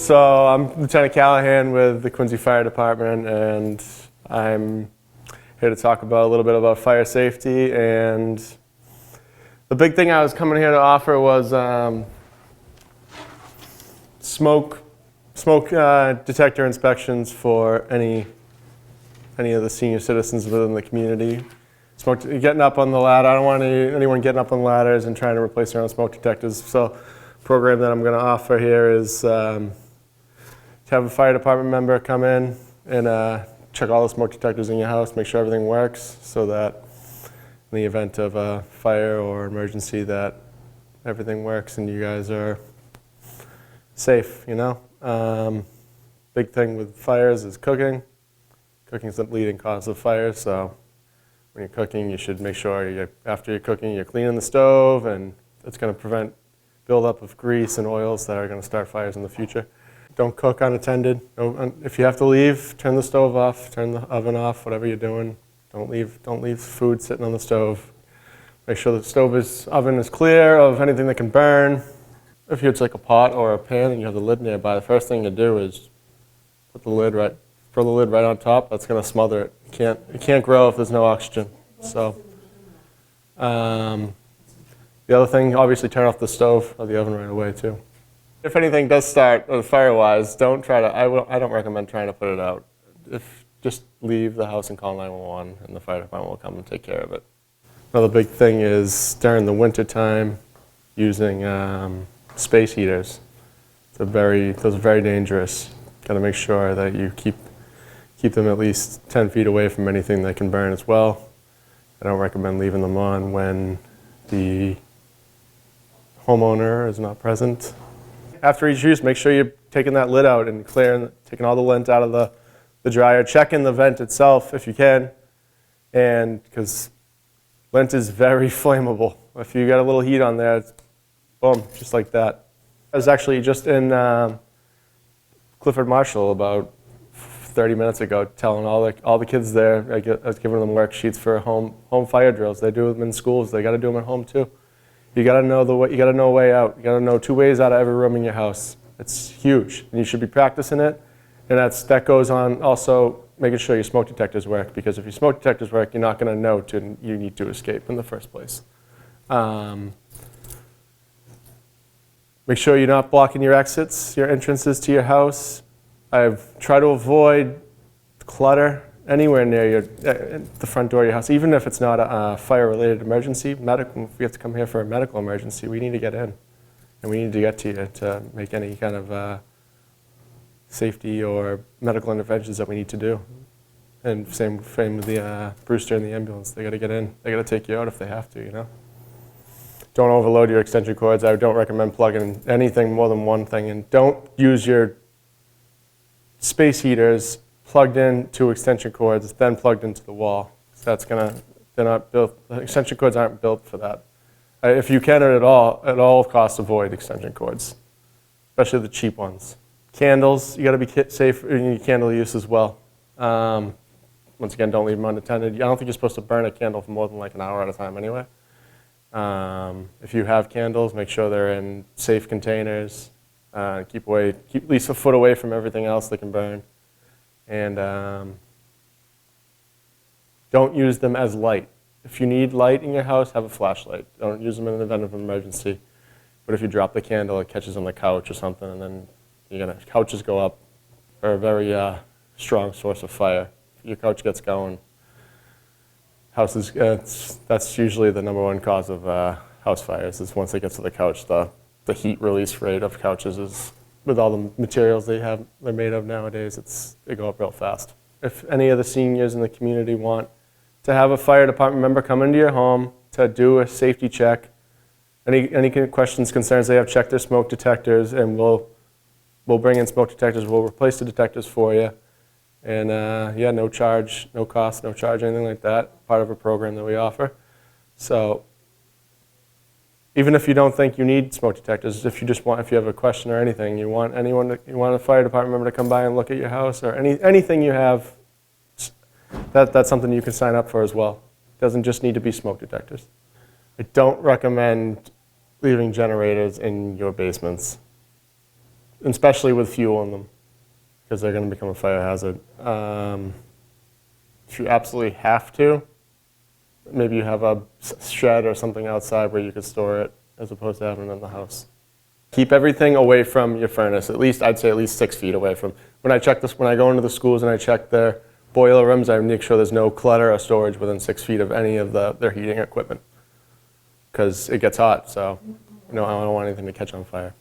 So I'm Lieutenant Callahan with the Quincy Fire Department, and I'm here to talk about a little bit about fire safety. And the big thing I was coming here to offer was smoke detector inspections for any of the senior citizens within the community. Getting up on the ladder. I don't want anyone getting up on ladders and trying to replace their own smoke detectors. So the program that I'm going to offer here is to have a fire department member come in and check all the smoke detectors in your house, make sure everything works, so that in the event of a fire or emergency that everything works and you guys are safe, you know. Big thing with fires is cooking. Cooking is the leading cause of fire, so when you're cooking, you should make sure after you're cooking, you're cleaning the stove, and it's going to prevent buildup of grease and oils that are going to start fires in the future. Don't cook unattended. If you have to leave, turn the stove off, turn the oven off, whatever you're doing. Don't leave food sitting on the stove. Make sure the oven is clear of anything that can burn. If it's like a pot or a pan and you have the lid nearby, the first thing to do is throw the lid right on top. That's going to smother it. It can't grow if there's no oxygen. So the other thing, obviously turn off the stove or the oven right away too. If anything does start fire-wise, I don't recommend trying to put it out. Just leave the house and call 911 and the fire department will come and take care of it. Another big thing is during the winter time using space heaters. Those are very dangerous. Got to make sure that you keep them at least 10 feet away from anything that can burn as well. I don't recommend leaving them on when the homeowner is not present. After each use, make sure you're taking that lid out and taking all the lint out of the dryer. Checking the vent itself if you can, and because lint is very flammable. If you got a little heat on there, it's boom, just like that. I was actually just in Clifford Marshall about 30 minutes ago, telling all the kids there. I was giving them worksheets for home fire drills. They do them in schools. They got to do them at home too. You got to know a way out. You got to know 2 ways out of every room in your house. It's huge, and you should be practicing it. And that goes on also making sure your smoke detectors work, because if your smoke detectors work, you're not going to know you need to escape in the first place. Make sure you're not blocking your exits, your entrances to your house. I've tried to avoid clutter anywhere near the front door of your house, even if it's not a fire-related emergency. If we have to come here for a medical emergency, we need to get in, and we need to get to you to make any kind of safety or medical interventions that we need to do. And same with the Brewster and the ambulance. They got to get in. They got to take you out if they have to, you know. Don't overload your extension cords. I don't recommend plugging anything more than one thing, and don't use your space heaters plugged into extension cords, then plugged into the wall. They're not built. The extension cords aren't built for that. If you can at all costs, avoid extension cords, especially the cheap ones. Candles, you got to be safe in your candle use as well. Once again, don't leave them unattended. I don't think you're supposed to burn a candle for more than like an hour at a time anyway. If you have candles, make sure they're in safe containers. Keep at least a foot away from everything else that can burn. And don't use them as light. If you need light in your house, have a flashlight. Don't use them in the event of an emergency. But if you drop the candle, it catches on the couch or something, and then couches go up are a very strong source of fire. If your couch gets going, that's usually the # cause of house fires. Is once it gets to the couch, the heat release rate of couches is, with all the materials they're made of nowadays, they go up real fast. If any of the seniors in the community want to have a fire department member come into your home to do a safety check, any questions, concerns they have, check their smoke detectors, and we'll bring in smoke detectors. We'll replace the detectors for you. And no charge, no cost, no charge, anything like that. Part of a program that we offer. So even if you don't think you need smoke detectors, if you have a question or anything, you want a fire department member to come by and look at your house, or anything you have, that's something you can sign up for as well. It doesn't just need to be smoke detectors. I don't recommend leaving generators in your basements. especially with fuel in them, because they're going to become a fire hazard. If you absolutely have to, maybe you have a shed or something outside where you could store it as opposed to having it in the house. Keep everything away from your furnace. At least, I'd say at least 6 feet away from. When I check this, when I go into the schools and I check their boiler rooms, I make sure there's no clutter or storage within 6 feet of any of their heating equipment, because it gets hot. So, I don't want anything to catch on fire.